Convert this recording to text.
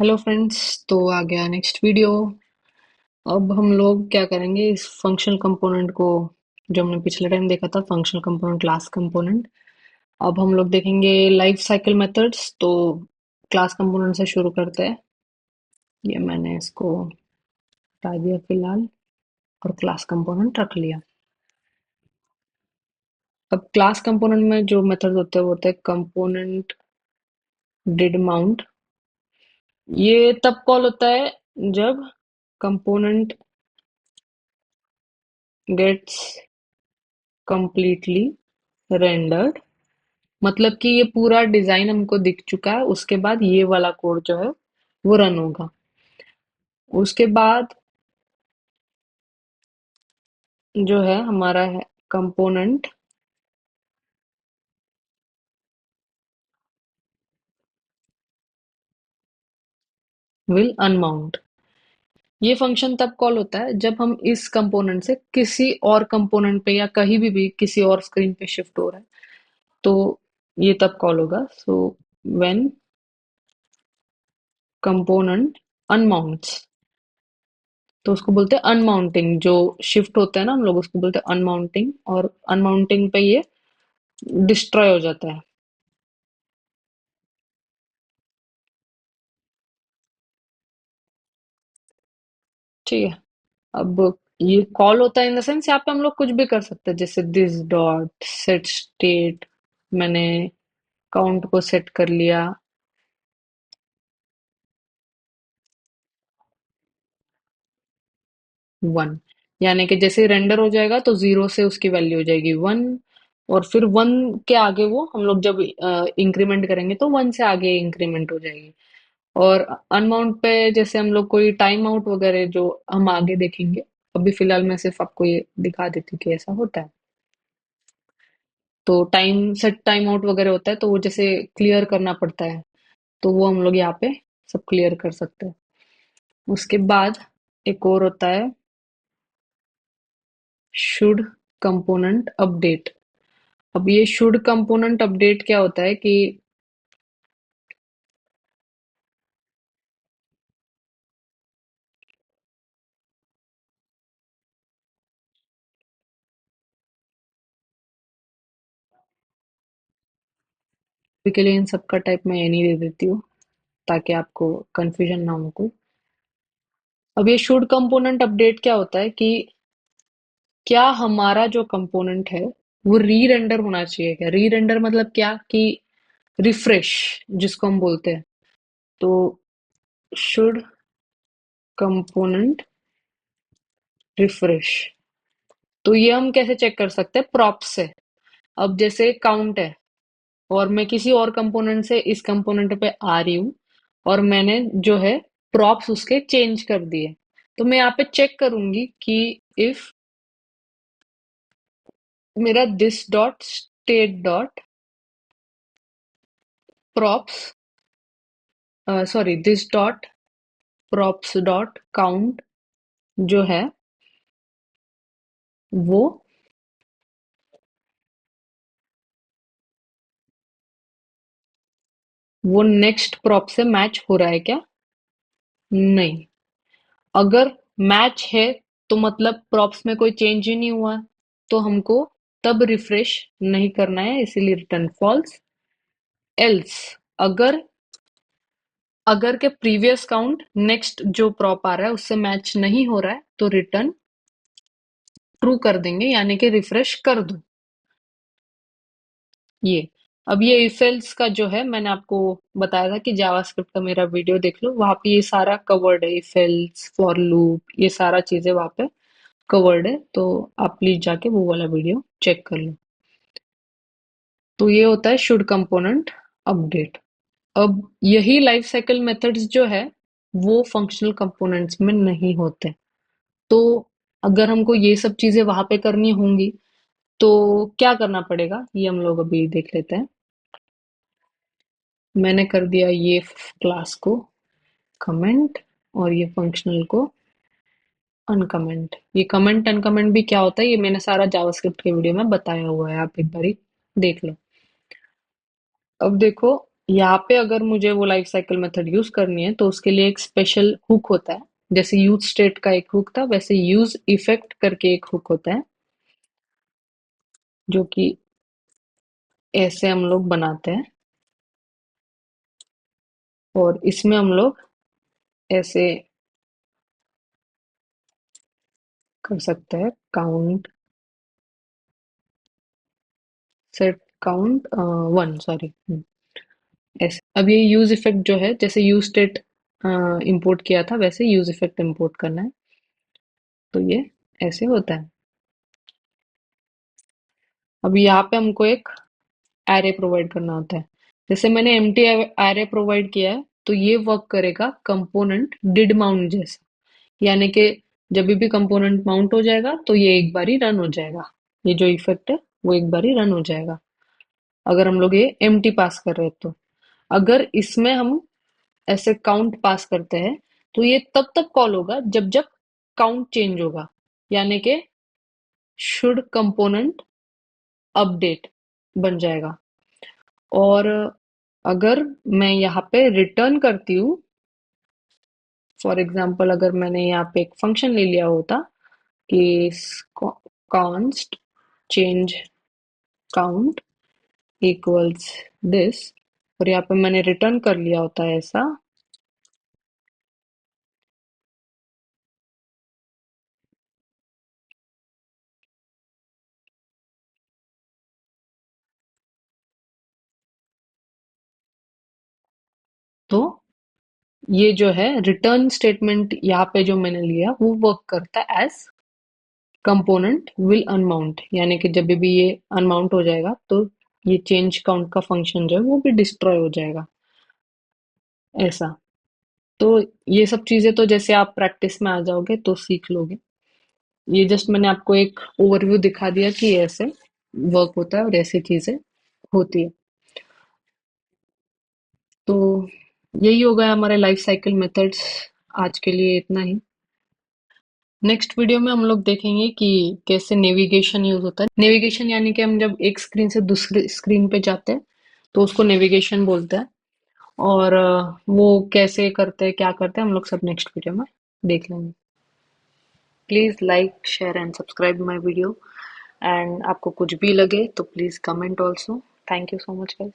Hello friends. तो आ गया next video. अब हम लोग क्या करेंगे, इस फंक्शनल कंपोनेंट को जो हमने पिछले टाइम देखा था, फंक्शनल कंपोनेंट क्लास कंपोनेंट। अब हम लोग देखेंगे लाइफ साइकिल मेथड्स। तो क्लास कंपोनेंट से शुरू करते हैं। ये मैंने इसको हटा दिया फिलहाल और क्लास कंपोनेंट रख लिया। अब क्लास कंपोनेंट में जो मेथड होते हैं वो होते हैं कंपोनेंट डिड माउंट। ये तब कॉल होता है जब कंपोनेंट गेट्स कंप्लीटली रेंडर्ड, मतलब कि ये पूरा डिजाइन हमको दिख चुका है, उसके बाद ये वाला कोड जो है वो रन होगा। उसके बाद जो है हमारा है कंपोनेंट विल अनमाउंट। ये फंक्शन तब कॉल होता है जब हम इस कंपोनेंट से किसी और कंपोनेंट पे या कहीं भी किसी और स्क्रीन पे शिफ्ट हो रहा है, तो ये तब कॉल होगा। सो व्हेन कंपोनेंट अनमाउंट्स, तो उसको बोलते हैं अनमाउंटिंग। जो शिफ्ट होता है ना, हम लोग उसको बोलते हैं अनमाउंटिंग, और अनमाउंटिंग पे ये डिस्ट्रॉय हो जाता है। ठीक है। अब ये कॉल होता है इन द सेंस, यहाँ पे हम लोग कुछ भी कर सकते हैं, जैसे दिस डॉट सेट स्टेट। मैंने काउंट को सेट कर लिया 1, यानी कि जैसे रेंडर हो जाएगा तो 0 से उसकी वैल्यू हो जाएगी 1, और फिर 1 के आगे वो हम लोग जब इंक्रीमेंट करेंगे तो 1 से आगे इंक्रीमेंट हो जाएगी। और अनमाउंट पे जैसे हम लोग कोई टाइम आउट वगैरह जो हम आगे देखेंगे, अभी फिलहाल मैं सिर्फ आपको ये दिखा देती हूँ कि ऐसा होता है। तो टाइम सेट टाइम आउट वगैरह होता है, तो वो जैसे क्लियर करना पड़ता है, तो वो हम लोग यहाँ पे सब क्लियर कर सकते हैं। उसके बाद एक और होता है शुड कंपोनेंट अपडेट। अब ये शुड कंपोनेंट अपडेट क्या होता है कि अभी के लिए इन सब का टाइप मैं ये नहीं दे देती हूँ, ताकि आपको कंफ्यूजन ना हो कोई। अब ये शुड कंपोनेंट अपडेट क्या होता है कि क्या हमारा जो कंपोनेंट है वो री रेंडर होना चाहिए। क्या री रेंडर मतलब क्या कि रिफ्रेश जिसको हम बोलते हैं। तो शुड कंपोनेंट रिफ्रेश, तो ये हम कैसे चेक कर सकते हैं, प्रॉप्स से। अब जैसे काउंट है और मैं किसी और कंपोनेंट से इस कंपोनेंट पे आ रही हूँ, और मैंने जो है प्रॉप्स उसके चेंज कर दिए, तो मैं यहाँ पे चेक करूंगी कि इफ मेरा this dot state dot props, sorry this dot props dot count जो है वो वो नेक्स्ट प्रॉप से मैच हो रहा है क्या? नहीं। अगर मैच है तो मतलब प्रॉप्स में कोई चेंज ही नहीं हुआ, तो हमको तब रिफ्रेश नहीं करना है, इसीलिए रिटर्न फॉल्स। एल्स, अगर अगर के प्रीवियस काउंट नेक्स्ट जो प्रॉप आ रहा है उससे मैच नहीं हो रहा है, तो रिटर्न ट्रू कर देंगे, यानी कि रिफ्रेश कर दो। ये अब ये इफ एल्स का जो है, मैंने आपको बताया था कि जावास्क्रिप्ट का मेरा वीडियो देख लो, वहां पे ये सारा कवर्ड है, इफ एल्स फॉर लूप, ये सारा चीजें वहां पे कवर्ड है, तो आप प्लीज जाके वो वाला वीडियो चेक कर लो। तो ये होता है शुड कंपोनेंट अपडेट। अब यही लाइफ साइकिल मेथड्स जो है वो फंक्शनल कंपोनेंट्स में नहीं होते। तो अगर हमको ये सब चीजें वहां पे करनी होंगी तो क्या करना पड़ेगा, ये हम लोग अभी देख लेते हैं। मैंने कर दिया ये क्लास को कमेंट और ये फंक्शनल को अनकमेंट। ये कमेंट अनकमेंट भी क्या होता है, ये मैंने सारा जावास्क्रिप्ट के वीडियो में बताया हुआ है, आप एक बारी देख लो। अब देखो, यहाँ पे अगर मुझे वो लाइफ साइकिल मेथड यूज करनी है तो उसके लिए एक स्पेशल हुक होता है। जैसे यूज स्टेट का एक हुक था, वैसे यूज इफेक्ट करके एक हुक होता है, जो कि ऐसे हम लोग बनाते हैं। और इसमें हम लोग ऐसे कर सकते हैं, काउंट सेट काउंट 1, सॉरी, ऐसे। अब ये यूज इफेक्ट जो है, जैसे यूज स्टेट इंपोर्ट किया था वैसे यूज इफेक्ट इंपोर्ट करना है। तो ये ऐसे होता है। अब यहाँ पे हमको एक एरे प्रोवाइड करना होता है। जैसे मैंने एम्प्टी एरे प्रोवाइड किया है, तो ये वर्क करेगा कंपोनेंट डिड माउंट जैसा। यानी कि जब भी कंपोनेंट माउंट हो जाएगा तो ये एक बार ही रन हो जाएगा। ये जो इफेक्ट है वो एक बार ही रन हो जाएगा, अगर हम लोग ये एम्प्टी पास कर रहे हैं तो। अगर इसमें हम ऐसे काउंट पास करते हैं तो ये तब तक कॉल होगा जब जब काउंट चेंज होगा, यानी कि शुड कंपोनेंट अपडेट बन जाएगा। और अगर मैं यहाँ पे रिटर्न करती हूँ, फॉर एग्जांपल अगर मैंने यहाँ पे एक फंक्शन ले लिया होता कि const change count equals this, और यहाँ पे मैंने रिटर्न कर लिया होता है ऐसा, तो ये जो है रिटर्न स्टेटमेंट यहाँ पे जो मैंने लिया वो वर्क करता है एज कंपोनेंट विल अनमाउंट, यानी कि जब भी ये अनमाउंट हो जाएगा तो ये चेंज काउंट का फंक्शन जो है वो भी डिस्ट्रॉय हो जाएगा, ऐसा। तो ये सब चीजें तो जैसे आप प्रैक्टिस में आ जाओगे तो सीख लोगे। ये जस्ट मैंने आपको एक ओवरव्यू दिखा दिया कि ऐसे वर्क होता है और ऐसी चीजें होती है। तो यही हो गया हमारे लाइफ साइकिल मेथड्स। आज के लिए इतना ही। नेक्स्ट वीडियो में हम लोग देखेंगे कि कैसे नेविगेशन यूज होता है। नेविगेशन यानी कि हम जब एक स्क्रीन से दूसरे स्क्रीन पे जाते हैं तो उसको नेविगेशन बोलते हैं। और वो कैसे करते हैं, क्या करते हैं, हम लोग सब नेक्स्ट वीडियो में देख लेंगे। Please like share and subscribe my video. And आपको कुछ भी लगे तो please comment also. Thank you so much guys.